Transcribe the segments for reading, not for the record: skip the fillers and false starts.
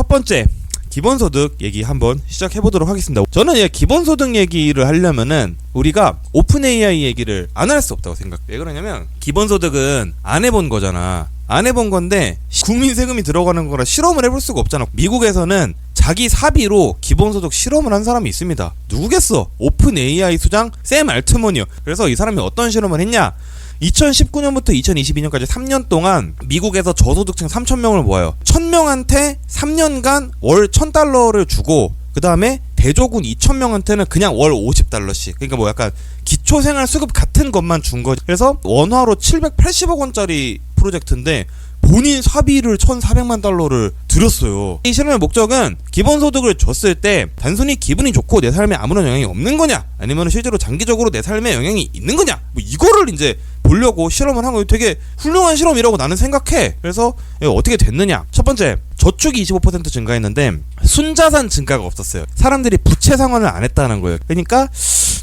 첫 번째, 기본소득 얘기 한번 시작해보도록 하겠습니다. 저는 기본소득 얘기를 하려면은 우리가 오픈 AI 얘기를 안 할 수 없다고 생각해요. 왜 그러냐면 기본소득은 안 해본 거잖아. 안 해본 건데 국민 세금이 들어가는 거라 실험을 해볼 수가 없잖아. 미국에서는 자기 사비로 기본소득 실험을 한 사람이 있습니다. 누구겠어? 오픈 AI 수장 샘 알트먼이요. 그래서 이 사람이 어떤 실험을 했냐? 2019년부터 2022년까지 3년 동안 미국에서 저소득층 3,000명을 모아요. 1,000명한테 3년간 월 $1,000를 주고 그 다음에 대조군 2,000명한테는 그냥 월 $50씩. 그러니까 뭐 약간 기초생활수급 같은 것만 준 거지. 그래서 원화로 780억 원짜리 프로젝트인데 본인 사비를 $1,400만 들였어요. 이 실험의 목적은 기본소득을 줬을 때 단순히 기분이 좋고 내 삶에 아무런 영향이 없는 거냐, 아니면 실제로 장기적으로 내 삶에 영향이 있는 거냐, 뭐 이거를 이제 보려고 실험을 한 거예요. 되게 훌륭한 실험이라고 나는 생각해. 그래서 어떻게 됐느냐? 첫 번째, 저축이 25% 증가했는데 순자산 증가가 없었어요. 사람들이 부채 상환을 안 했다는 거예요. 그러니까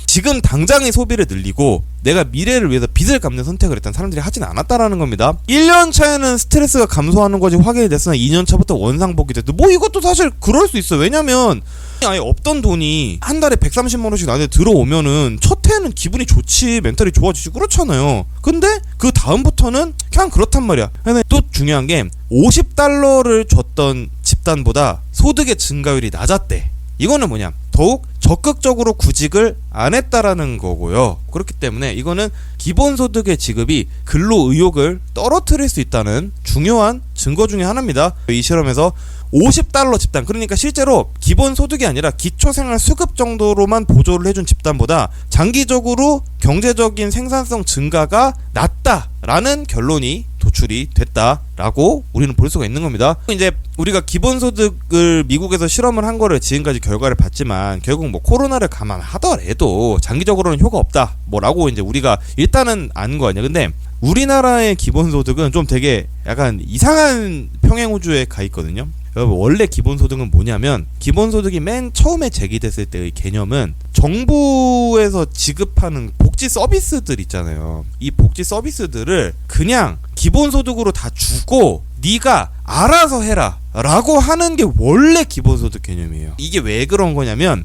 지금 당장의 소비를 늘리고 내가 미래를 위해서 빚을 갚는 선택을 일단 사람들이 하진 않았다라는 겁니다. 1년 차에는 스트레스가 감소하는 것이 확인이 됐으나 2년 차부터 원상복귀 됐다. 뭐 이것도 사실 그럴 수 있어. 왜냐면 아예 없던 돈이 한 달에 130만 원씩 나한테 들어오면은 첫 해는 기분이 좋지, 멘탈이 좋아지지, 그렇잖아요. 근데 그 다음부터는 그냥 그렇단 말이야. 근데 또 중요한 게 $50를 줬던 집단보다 소득의 증가율이 낮았대. 이거는 뭐냐? 더욱 적극적으로 구직을 안 했다라는 거고요. 그렇기 때문에 이거는 기본소득의 지급이 근로 의욕을 떨어뜨릴 수 있다는 중요한 증거 중에 하나입니다. 이 실험에서 $50 집단, 그러니까 실제로 기본소득이 아니라 기초생활수급 정도로만 보조를 해준 집단보다 장기적으로 경제적인 생산성 증가가 낮다라는 결론이 도출이 됐다라고 우리는 볼 수가 있는 겁니다. 이제 우리가 기본소득을 미국에서 실험을 한 거를 지금까지 결과를 봤지만 결국 뭐 코로나를 감안하더라도 장기적으로는 효과 없다 뭐라고 이제 우리가 일단은 아는 거 아니야. 근데 우리나라의 기본소득은 좀 되게 약간 이상한 평행우주에 가 있거든요. 여러분, 원래 기본소득은 뭐냐면 기본소득이 맨 처음에 제기됐을 때의 개념은 정부에서 지급하는 복지 서비스들 있잖아요. 이 복지 서비스들을 그냥 기본소득으로 다 주고 네가 알아서 해라 라고 하는 게 원래 기본소득 개념이에요. 이게 왜 그런 거냐면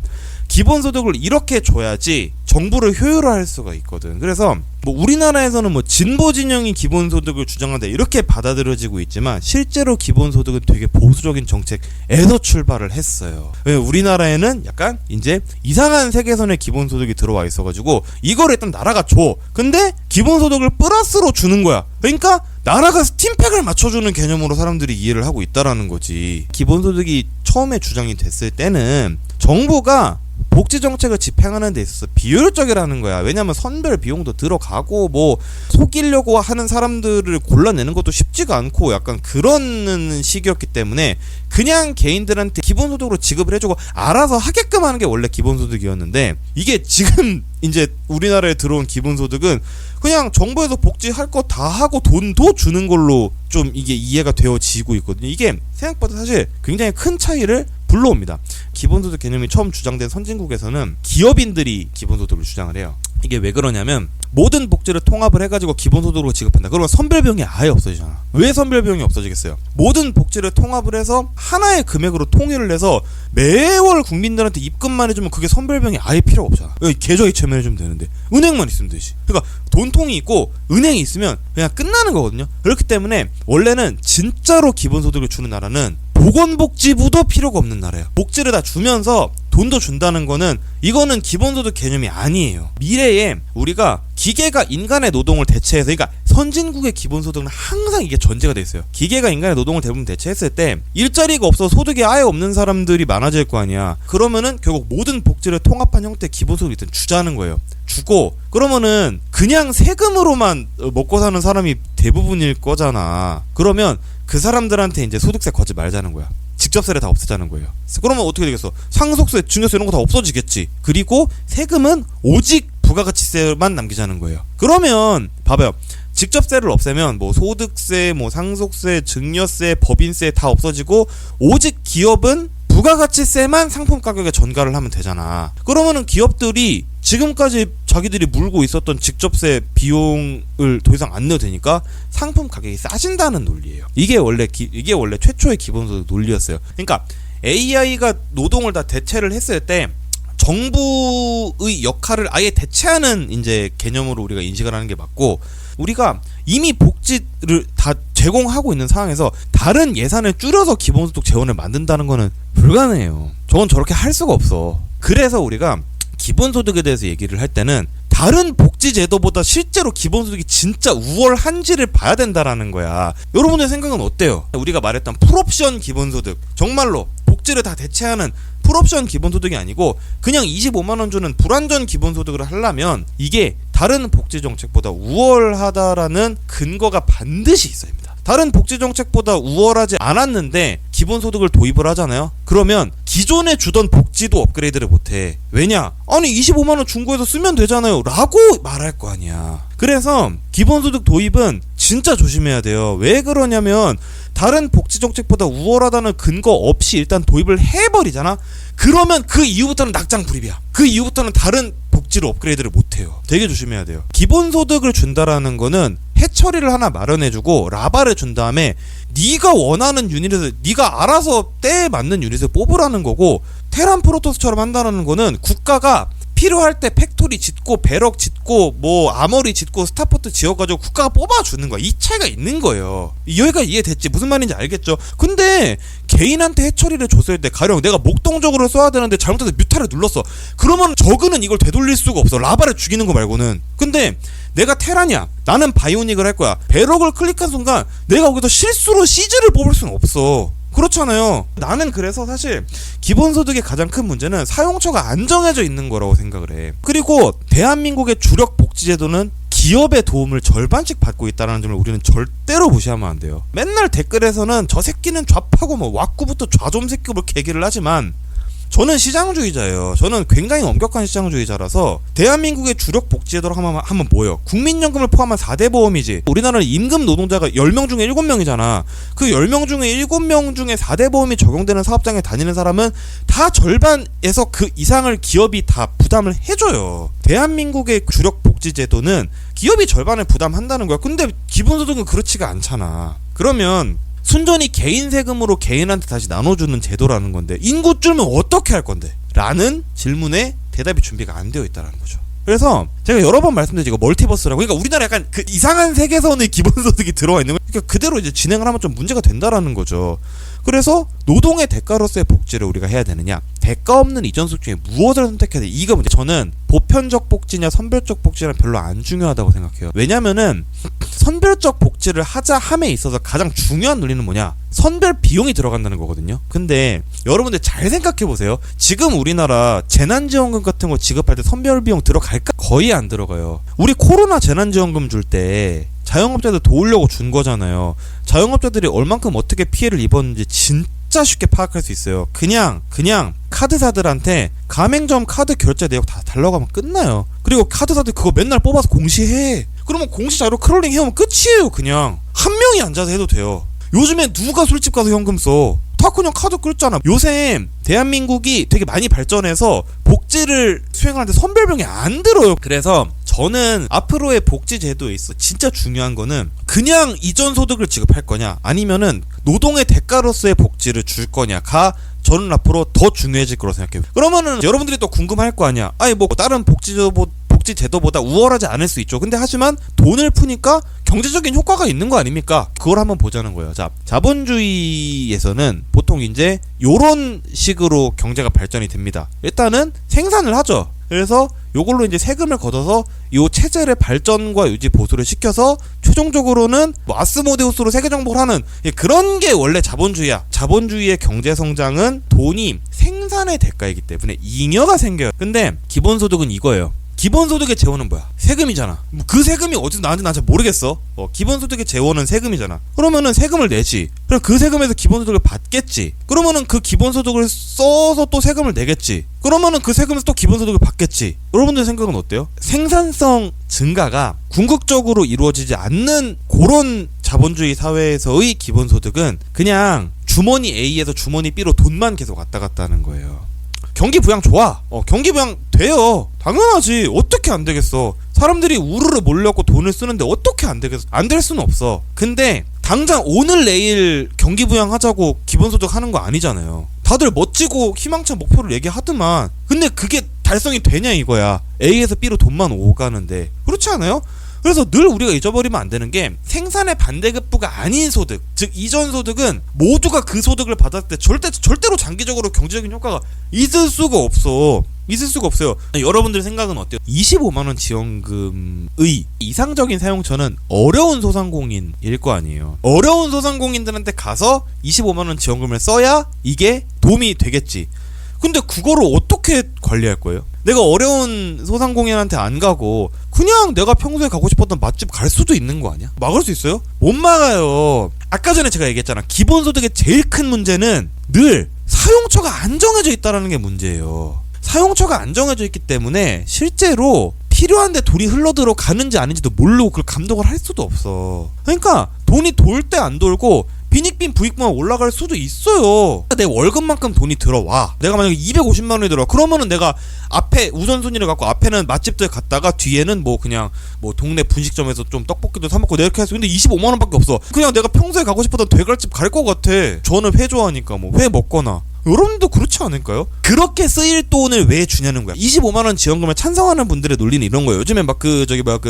기본소득을 이렇게 줘야지 정부를 효율화할 수가 있거든. 그래서 뭐 우리나라에서는 뭐 진보 진영이 기본소득을 주장한다 이렇게 받아들여지고 있지만 실제로 기본소득은 되게 보수적인 정책에서 출발을 했어요. 우리나라에는 약간 이제 이상한 세계선의 기본소득이 들어와 있어가지고 이걸 일단 나라가 줘. 근데 기본소득을 플러스로 주는 거야. 그러니까 나라가 스팀팩을 맞춰주는 개념으로 사람들이 이해를 하고 있다라는 거지. 기본소득이 처음에 주장이 됐을 때는 정부가 복지정책을 집행하는 데 있어서 비효율적이라는 거야. 왜냐면 선별 비용도 들어가고 뭐 속이려고 하는 사람들을 골라내는 것도 쉽지가 않고 약간 그런 식이었기 때문에 그냥 개인들한테 기본소득으로 지급을 해주고 알아서 하게끔 하는 게 원래 기본소득이었는데 이게 지금 이제 우리나라에 들어온 기본소득은 그냥 정부에서 복지할 거 다 하고 돈도 주는 걸로 좀 이게 이해가 되어지고 있거든요. 이게 생각보다 사실 굉장히 큰 차이를 불러옵니다. 기본소득 개념이 처음 주장된 선진국에서는 기업인들이 기본소득을 주장을 해요. 이게 왜 그러냐면 모든 복지를 통합을 해가지고 기본소득으로 지급한다. 그러면 선별비용이 아예 없어지잖아. 왜 선별비용이 없어지겠어요? 모든 복지를 통합을 해서 하나의 금액으로 통일을 해서 매월 국민들한테 입금만 해주면 그게 선별비용이 아예 필요가 없잖아. 계좌 이체만 해주면 되는데 은행만 있으면 되지. 그러니까 돈통이 있고 은행이 있으면 그냥 끝나는 거거든요. 그렇기 때문에 원래는 진짜로 기본소득을 주는 나라는 보건복지부도 필요가 없는 나라예요. 복지를 다 주면서 돈도 준다는 거는 이거는 기본소득 개념이 아니에요. 미래에 우리가 기계가 인간의 노동을 대체해서, 그러니까 선진국의 기본소득은 항상 이게 전제가 돼 있어요. 기계가 인간의 노동을 대부분 대체했을 때 일자리가 없어서 소득이 아예 없는 사람들이 많아질 거 아니야. 그러면은 결국 모든 복지를 통합한 형태의 기본소득을 일단 주자는 거예요. 주고 그러면은 그냥 세금으로만 먹고 사는 사람이 대부분일 거잖아. 그러면 그 사람들한테 이제 소득세 걷지 말자는 거야. 직접세를 다 없애자는 거예요. 그러면 어떻게 되겠어? 상속세, 증여세 이런 거 다 없어지겠지. 그리고 세금은 오직 부가가치세만 남기자는 거예요. 그러면 봐봐요. 직접세를 없애면 뭐 소득세, 뭐 상속세, 증여세, 법인세 다 없어지고 오직 기업은 부가가치세만 상품 가격에 전가를 하면 되잖아. 그러면은 기업들이 지금까지 자기들이 물고 있었던 직접세 비용을 더 이상 안 내도 되니까 상품 가격이 싸진다는 논리예요. 이게 원래 최초의 기본소득 논리였어요. 그러니까 AI가 노동을 다 대체를 했을 때 정부의 역할을 아예 대체하는 이제 개념으로 우리가 인식을 하는 게 맞고, 우리가 이미 복지를 다 제공하고 있는 상황에서 다른 예산을 줄여서 기본소득 재원을 만든다는 거는 불가능해요. 저건 저렇게 할 수가 없어. 그래서 우리가 기본소득에 대해서 얘기를 할 때는 다른 복지제도보다 실제로 기본소득이 진짜 우월한지를 봐야 된다라는 거야. 여러분의 생각은 어때요? 우리가 말했던 풀옵션 기본소득, 정말로 복지를 다 대체하는 풀옵션 기본소득이 아니고 그냥 25만원 주는 불완전 기본소득을 하려면 이게 다른 복지정책보다 우월하다라는 근거가 반드시 있어야 합니다. 다른 복지정책보다 우월하지 않았는데 기본소득을 도입을 하잖아요. 그러면 기존에 주던 복지도 업그레이드를 못해. 왜냐? 아니 25만원 준 거에서 쓰면 되잖아요 라고 말할 거 아니야. 그래서 기본소득 도입은 진짜 조심해야 돼요. 왜 그러냐면 다른 복지정책보다 우월하다는 근거 없이 일단 도입을 해버리잖아. 그러면 그 이후부터는 낙장불입이야. 그 이후부터는 다른 복지로 업그레이드를 못해요. 되게 조심해야 돼요. 기본소득을 준다라는 거는 해처리를 하나 마련해주고 라바를 준 다음에 네가 원하는 유닛을 네가 알아서 때에 맞는 유닛을 뽑으라는 거고, 테란 프로토스처럼 한다는 거는 국가가 필요할 때 팩토리 짓고 배럭 짓고 뭐 아머리 짓고 스타포트 지어가지고 국가가 뽑아주는 거야. 이 차이가 있는 거예요. 여기가 이해됐지? 무슨 말인지 알겠죠? 근데 개인한테 해처리를 줬을 때 가령 내가 목동적으로 써야 되는데 잘못해서 뮤타를 눌렀어. 그러면 저그는 이걸 되돌릴 수가 없어. 라바를 죽이는 거 말고는. 근데 내가 테란이야. 나는 바이오닉을 할 거야. 배럭을 클릭한 순간 내가 거기서 실수로 시즈를 뽑을 수는 없어. 그렇잖아요. 나는 그래서 사실 기본소득의 가장 큰 문제는 사용처가 안 정해져 있는 거라고 생각을 해. 그리고 대한민국의 주력 복지제도는 기업의 도움을 절반씩 받고 있다는 점을 우리는 절대로 무시하면 안 돼요. 맨날 댓글에서는 저 새끼는 좌파고 뭐 왁구부터 좌좀 새끼 그렇게 얘기를 하지만 저는 시장주의자예요. 저는 굉장히 엄격한 시장주의자라서 대한민국의 주력 복지제도로 하면 뭐예요? 국민연금을 포함한 4대 보험이지. 우리나라는 임금 노동자가 10명 중에 7명이잖아. 그 10명 중에 7명 중에 4대 보험이 적용되는 사업장에 다니는 사람은 다 절반에서 그 이상을 기업이 다 부담을 해줘요. 대한민국의 주력 복지제도는 기업이 절반을 부담한다는 거야. 근데 기본소득은 그렇지가 않잖아. 그러면 순전히 개인 세금으로 개인한테 다시 나눠주는 제도라는 건데 인구 줄면 어떻게 할 건데? 라는 질문에 대답이 준비가 안 되어 있다는 거죠. 그래서 제가 여러 번 말씀드리죠. 이거 멀티버스라고. 그러니까 우리나라 약간 그 이상한 세계선의 기본소득이 들어와 있는 거. 그러니까 그대로 이제 진행을 하면 좀 문제가 된다라는 거죠. 그래서 노동의 대가로서의 복지를 우리가 해야 되느냐, 대가 없는 이전소득 중에 무엇을 선택해야 돼? 이거 문제. 저는 보편적 복지냐 선별적 복지냐 별로 안 중요하다고 생각해요. 왜냐면은 선별적 복지를 하자 함에 있어서 가장 중요한 논리는 뭐냐? 선별 비용이 들어간다는 거거든요. 근데 여러분들 잘 생각해보세요. 지금 우리나라 재난지원금 같은 거 지급할 때 선별 비용 들어갈까? 거의 안 들어가요. 우리 코로나 재난지원금 줄 때 자영업자들 도우려고 준 거잖아요. 자영업자들이 얼만큼 어떻게 피해를 입었는지 진짜 쉽게 파악할 수 있어요. 그냥 카드사들한테 가맹점 카드 결제 내역 다 달라고 하면 끝나요. 그리고 카드사들 그거 맨날 뽑아서 공시해. 그러면 공시 자료 크롤링 해오면 끝이에요. 그냥 한 명이 앉아서 해도 돼요. 요즘에 누가 술집 가서 현금 써? 다 그냥 카드 끌잖아. 요새 대한민국이 되게 많이 발전해서 복지를 수행하는데 선별병이 안 들어요. 그래서 저는 앞으로의 복지 제도에 있어 진짜 중요한 거는 그냥 이전 소득을 지급할 거냐 아니면은 노동의 대가로서의 복지를 줄 거냐가 저는 앞으로 더 중요해질 거라고 생각해요. 그러면은 여러분들이 또 궁금할 거 아니야. 아니 뭐 다른 복지제도보다 우월하지 않을 수 있죠. 근데 하지만 돈을 푸니까 경제적인 효과가 있는 거 아닙니까? 그걸 한번 보자는 거예요. 자, 자본주의에서는 보통 이제 요런 식으로 경제가 발전이 됩니다. 일단은 생산을 하죠. 그래서 요걸로 이제 세금을 걷어서 요 체제를 발전과 유지 보수를 시켜서 최종적으로는 뭐 아스모데우스로 세계 정복을 하는 그런 게 원래 자본주의야. 자본주의의 경제 성장은 돈이 생산의 대가이기 때문에 잉여가 생겨요. 근데 기본소득은 이거예요. 기본소득의 재원은 뭐야? 세금이잖아. 그 세금이 어디서 나한테 난 잘 모르겠어. 기본소득의 재원은 세금이잖아. 그러면은 세금을 내지. 그럼 그 세금에서 기본소득을 받겠지. 그러면은 그 기본소득을 써서 또 세금을 내겠지. 그러면은 그 세금에서 또 기본소득을 받겠지. 여러분들 생각은 어때요? 생산성 증가가 궁극적으로 이루어지지 않는 그런 자본주의 사회에서의 기본소득은 그냥 주머니 A에서 주머니 B로 돈만 계속 왔다 갔다 하는 거예요. 경기 부양 좋아. 경기 부양 돼요. 당연하지. 어떻게 안 되겠어. 사람들이 우르르 몰려고 돈을 쓰는데 어떻게 안 되겠어. 안 될 수는 없어. 근데 당장 오늘 내일 경기 부양하자고 기본소득 하는 거 아니잖아요. 다들 멋지고 희망찬 목표를 얘기하더만 근데 그게 달성이 되냐 이거야. A에서 B로 돈만 오가는데. 그렇지 않아요? 그래서 늘 우리가 잊어버리면 안 되는 게 생산의 반대급부가 아닌 소득, 즉 이전 소득은 모두가 그 소득을 받았을 때 절대로 장기적으로 경제적인 효과가 있을 수가 없어요. 여러분들 생각은 어때요? 25만원 지원금의 이상적인 사용처는 어려운 소상공인일 거 아니에요. 어려운 소상공인들한테 가서 25만원 지원금을 써야 이게 도움이 되겠지. 근데 그거를 어떻게 관리할 거예요? 내가 어려운 소상공인한테 안 가고 그냥 내가 평소에 가고 싶었던 맛집 갈 수도 있는 거 아니야? 막을 수 있어요? 못 막아요. 아까 전에 제가 얘기했잖아. 기본소득의 제일 큰 문제는 늘 사용처가 안 정해져 있다는 게 문제예요. 사용처가 안 정해져 있기 때문에 실제로 필요한데 돈이 흘러들어 가는지 아닌지도 모르고 그걸 감독을 할 수도 없어. 그러니까 돈이 돌 때 안 돌고 빈익빈 부익부만 올라갈 수도 있어요. 내 월급만큼 돈이 들어와. 내가 만약에 250만원이 들어와. 그러면은 내가 앞에 우선순위를 갖고 앞에는 맛집들 갔다가 뒤에는 뭐 그냥 뭐 동네 분식점에서 좀 떡볶이도 사 먹고 이렇게 해서 근데 25만원밖에 없어. 그냥 내가 평소에 가고 싶었던 대갈집 갈 것 같아. 저는 회 좋아하니까 뭐 회 먹거나. 여러분도 그렇지 않을까요? 그렇게 쓰일 돈을 왜 주냐는 거야. 25만원 지원금을 찬성하는 분들의 논리는 이런 거예요. 요즘에 막 그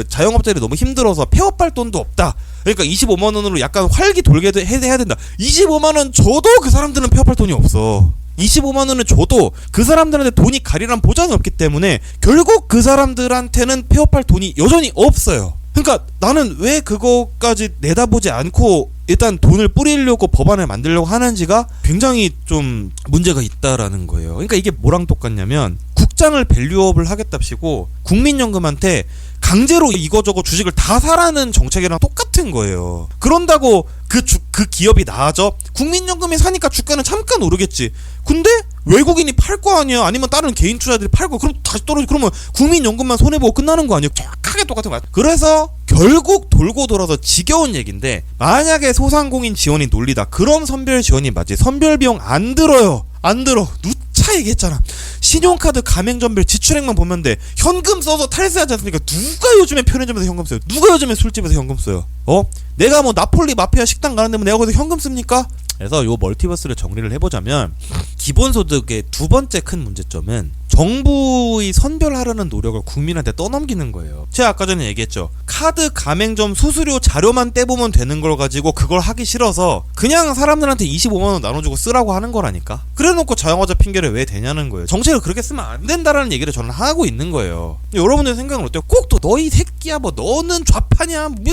자영업자들이 너무 힘들어서 폐업할 돈도 없다. 그러니까 25만원으로 약간 활기 돌게 해야 된다. 25만원 줘도 그 사람들은 폐업할 돈이 없어. 25만원을 줘도 그 사람들한테 돈이 가리란 보장이 없기 때문에 결국 그 사람들한테는 폐업할 돈이 여전히 없어요. 그러니까 나는 왜 그거까지 내다보지 않고 일단 돈을 뿌리려고 법안을 만들려고 하는지가 굉장히 좀 문제가 있다라는 거예요. 그러니까 이게 뭐랑 똑같냐면 국장을 밸류업을 하겠답시고 국민연금한테 강제로 이거저거 주식을 다 사라는 정책이랑 똑같은 거예요. 그런다고 그 기업이 나아져? 국민연금이 사니까 주가는 잠깐 오르겠지. 근데 외국인이 팔 거 아니야. 아니면 다른 개인 투자들이 팔고 그럼 다시 떨어지고 그러면 국민연금만 손해보고 끝나는 거 아니야. 정확하게 똑같은 거야. 그래서 결국 돌고 돌아서 지겨운 얘기인데 만약에 소상공인 지원이 논리다. 그럼 선별 지원이 맞지. 선별 비용 안 들어요. 안 들어. 누차 얘기했잖아. 신용카드 가맹점별 지출액만 보면 돼. 현금 써서 탈세하지 않습니까? 누가 요즘에 편의점에서 현금 써요? 누가 요즘에 술집에서 현금 써요? 내가 뭐 나폴리 마피아 식당 가는데 뭐 내가 거기서 현금 씁니까? 그래서 요 멀티버스를 정리를 해보자면 기본소득의 두 번째 큰 문제점은 정부의 선별하려는 노력을 국민한테 떠넘기는 거예요. 제가 아까 전에 얘기했죠. 카드 가맹점 수수료 자료만 떼보면 되는 걸 가지고 그걸 하기 싫어서 그냥 사람들한테 25만원 나눠주고 쓰라고 하는 거라니까. 그래놓고 자영업자 핑계를 왜 대냐는 거예요. 정책을 그렇게 쓰면 안 된다라는 얘기를 저는 하고 있는 거예요. 여러분들 생각은 어때요? 꼭 또 너희 새끼야 뭐 너는 좌파냐 뭐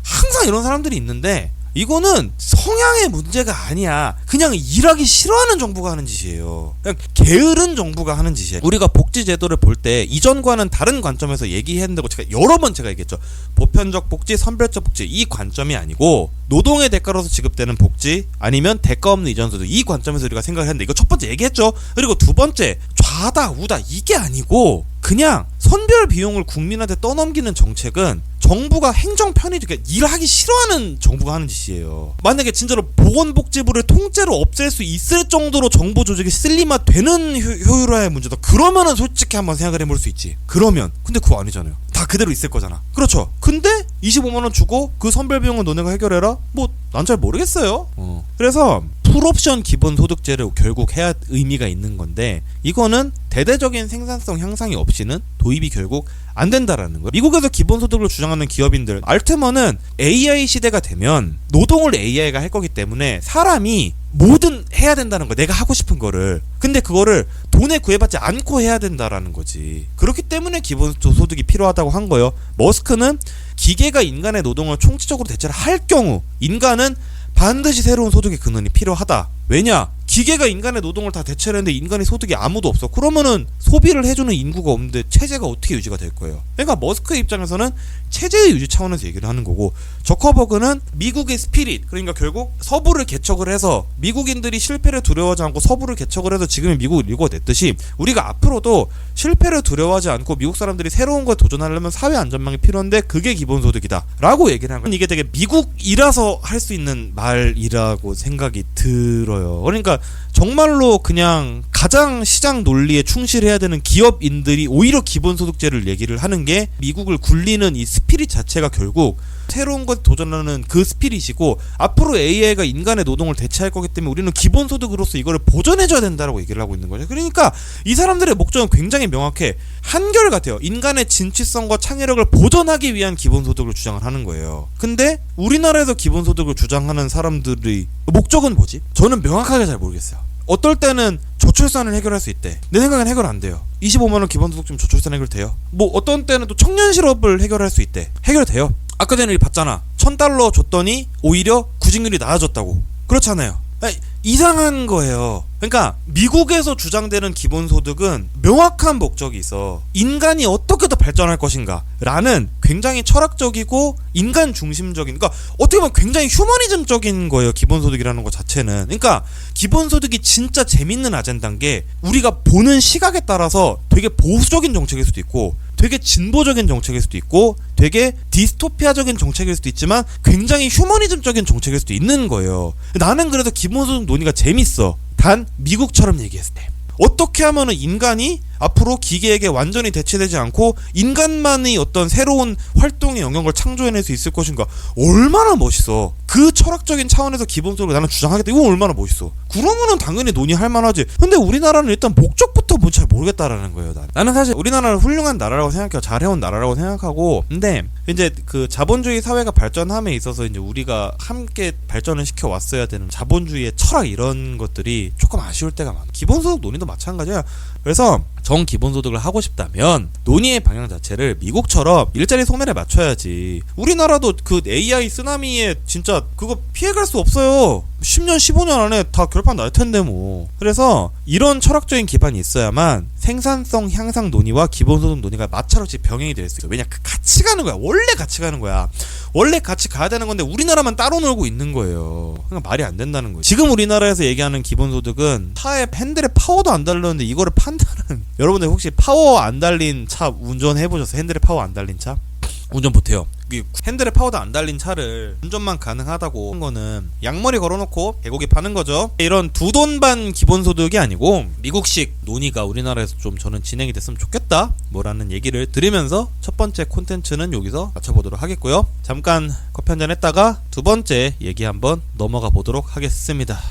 항상 이런 사람들이 있는데 이거는 성향의 문제가 아니야. 그냥 일하기 싫어하는 정부가 하는 짓이에요. 그냥 게으른 정부가 하는 짓이에요. 우리가 복지 제도를 볼 때 이전과는 다른 관점에서 얘기했는데 제가 여러 번 제가 얘기했죠. 보편적 복지, 선별적 복지 이 관점이 아니고 노동의 대가로서 지급되는 복지 아니면 대가 없는 이전소득 이 관점에서 우리가 생각을 했는데 이거 첫 번째 얘기했죠. 그리고 두 번째 좌다 우다 이게 아니고 그냥 선별 비용을 국민한테 떠넘기는 정책은 정부가 행정 편의적 일하기 싫어하는 정부가 하는 짓이에요. 만약에 진짜로 보건복지부를 통째로 없앨 수 있을 정도로 정부 조직이 슬림화되는 효율화의 문제다. 그러면은 솔직히 한번 생각을 해볼 수 있지. 그러면 근데 그거 아니잖아요. 다 그대로 있을 거잖아. 그렇죠. 근데 25만원 주고 그 선별 비용은 너네가 해결해라? 뭐 난 잘 모르겠어요. 그래서 풀옵션 기본소득제를 결국 해야 의미가 있는 건데 이거는 대대적인 생산성 향상이 없이는 도입이 결국 안 된다라는 거예요. 미국에서 기본소득을 주장하는 기업인들 알트먼은 AI 시대가 되면 노동을 AI가 할 거기 때문에 사람이 뭐든 해야 된다는 거야. 내가 하고 싶은 거를. 근데 그거를 돈에 구애받지 않고 해야 된다라는 거지. 그렇기 때문에 기본소득이 필요하다고 한 거예요. 머스크는 기계가 인간의 노동을 총체적으로 대체를 할 경우 인간은 반드시 새로운 소득의 근원이 필요하다. 왜냐? 기계가 인간의 노동을 다 대체를 했는데 인간의 소득이 아무도 없어. 그러면은 소비를 해주는 인구가 없는데 체제가 어떻게 유지가 될 거예요? 그러니까 머스크의 입장에서는 체제의 유지 차원에서 얘기를 하는 거고 저커버그는 미국의 스피릿 그러니까 결국 서부를 개척을 해서 미국인들이 실패를 두려워하지 않고 서부를 개척을 해서 지금의 미국을 이루어냈듯이 우리가 앞으로도 실패를 두려워하지 않고 미국 사람들이 새로운 거에 도전하려면 사회 안전망이 필요한데 그게 기본소득이다 라고 얘기를 하는 거예요. 이게 되게 미국이라서 할 수 있는 말이라고 생각이 들어요. 그러니까 정말로 그냥 가장 시장 논리에 충실해야 되는 기업인들이 오히려 기본소득제를 얘기를 하는 게 미국을 굴리는 이 스피릿 자체가 결국 새로운 것 도전하는 그 스피릿이고, 앞으로 AI가 인간의 노동을 대체할 거기 때문에 우리는 기본소득으로서 이거를 보전해줘야 된다라고 얘기를 하고 있는 거죠. 그러니까 이 사람들의 목적은 굉장히 명확해. 한결같아요. 인간의 진취성과 창의력을 보전하기 위한 기본소득을 주장을 하는 거예요. 근데 우리나라에서 기본소득을 주장하는 사람들의 목적은 뭐지? 저는 명확하게 잘 모르겠어요. 어떨 때는 저출산을 해결할 수 있대. 내 생각엔 해결 안 돼요. 25만원 기본소득 좀 저출산 해결돼요. 뭐 어떤 때는 또 청년 실업을 해결할 수 있대. 해결돼요. 아까 전에 우리 봤잖아. $1,000 줬더니 오히려 구직률이 나아졌다고. 그렇잖아요. 아니, 이상한 거예요. 그러니까 미국에서 주장되는 기본소득은 명확한 목적이 있어. 인간이 어떻게 더 발전할 것인가 라는 굉장히 철학적이고 인간 중심적인, 그러니까 어떻게 보면 굉장히 휴머니즘적인 거예요. 기본소득이라는 것 자체는. 그러니까 기본소득이 진짜 재밌는 아젠다인 게 우리가 보는 시각에 따라서 되게 보수적인 정책일 수도 있고 되게 진보적인 정책일 수도 있고 되게 디스토피아적인 정책일 수도 있지만 굉장히 휴머니즘적인 정책일 수도 있는 거예요. 나는 그래서 기본소득 논의가 재밌어. 단 미국처럼 얘기했을 때 어떻게 하면은 인간이 앞으로 기계에게 완전히 대체되지 않고 인간만의 어떤 새로운 활동의 영역을 창조해낼 수 있을 것인가. 얼마나 멋있어. 그 철학적인 차원에서 기본적으로 나는 주장하겠다. 이거 얼마나 멋있어. 그러면은 당연히 논의할 만하지. 근데 우리나라는 일단 목적부터 뭔지 잘 모르겠다라는 거예요. 나는 사실 우리나라는 훌륭한 나라라고 생각해요. 잘해온 나라라고 생각하고. 근데 이제 그 자본주의 사회가 발전함에 있어서 이제 우리가 함께 발전을 시켜 왔어야 되는 자본주의의 철학 이런 것들이 조금 아쉬울 때가 많아. 기본소득 논의도 마찬가지야. 그래서 정기본소득을 하고 싶다면 논의의 방향 자체를 미국처럼 일자리 소멸에 맞춰야지. 우리나라도 그 AI 쓰나미에 진짜 그거 피해갈 수 없어요. 10년 15년 안에 다 결판 날 텐데 뭐. 그래서 이런 철학적인 기반이 있어야만 생산성 향상 논의와 기본소득 논의가 마찰없이 병행이 될 수 있어. 왜냐, 그 같이 가는 거야. 원래 같이 가는 거야. 원래 같이 가야 되는 건데 우리나라만 따로 놀고 있는 거예요. 그러니까 말이 안 된다는 거예요. 지금 우리나라에서 얘기하는 기본소득은 차에 핸들에 파워도 안 달렸는데 이거를 판다는. 여러분들 혹시 파워 안 달린 차 운전해보셨어요? 핸들에 파워 안 달린 차? 운전 못해요. 핸들에 파워도 안 달린 차를 운전만 가능하다고 한 거는 양머리 걸어놓고 개고기 파는 거죠. 이런 두 돈 반 기본소득이 아니고 미국식 논의가 우리나라에서 좀 저는 진행이 됐으면 좋겠다 뭐라는 얘기를 드리면서 첫 번째 콘텐츠는 여기서 마쳐보도록 하겠고요. 잠깐 커피 한잔 했다가 두 번째 얘기 한번 넘어가 보도록 하겠습니다.